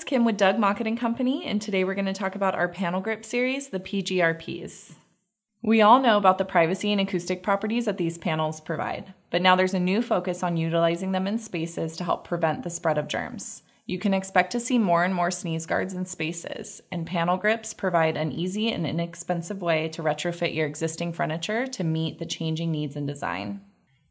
it's Kim with Doug Mockett & Company, and today we're going to talk about our panel grip series, the PGRPs. We all know about the privacy and acoustic properties that these panels provide, but now there's a new focus on utilizing them in spaces to help prevent the spread of germs. You can expect to see more and more sneeze guards in spaces, and panel grips provide an easy and inexpensive way to retrofit your existing furniture to meet the changing needs in design.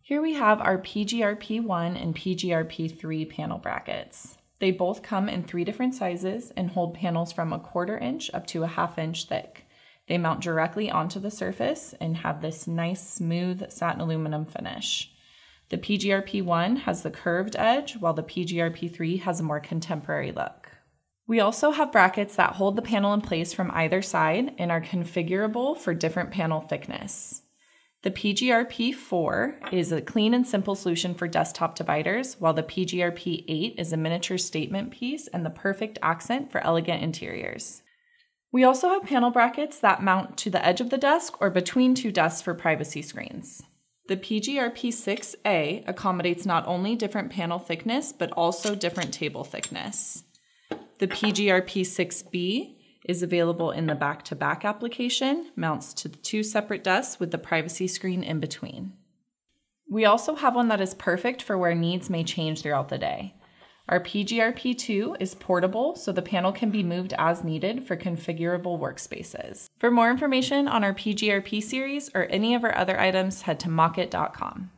Here we have our PGRP1 and PGRP3 panel brackets. They both come in 3 different sizes and hold panels from 1/4 inch up to 1/2 inch thick. They mount directly onto the surface and have this nice smooth satin aluminum finish. The PGRP1 has the curved edge, while the PGRP3 has a more contemporary look. We also have brackets that hold the panel in place from either side and are configurable for different panel thickness. The PGRP4 is a clean and simple solution for desktop dividers, while the PGRP8 is a miniature statement piece and the perfect accent for elegant interiors. We also have panel brackets that mount to the edge of the desk or between 2 desks for privacy screens. The PGRP6A accommodates not only different panel thickness, but also different table thickness. The PGRP6B is available in the back-to-back application, mounts to the 2 separate desks with the privacy screen in between. We also have one that is perfect for where needs may change throughout the day. Our PGRP2 is portable, so the panel can be moved as needed for configurable workspaces. For more information on our PGRP series or any of our other items, head to mockett.com.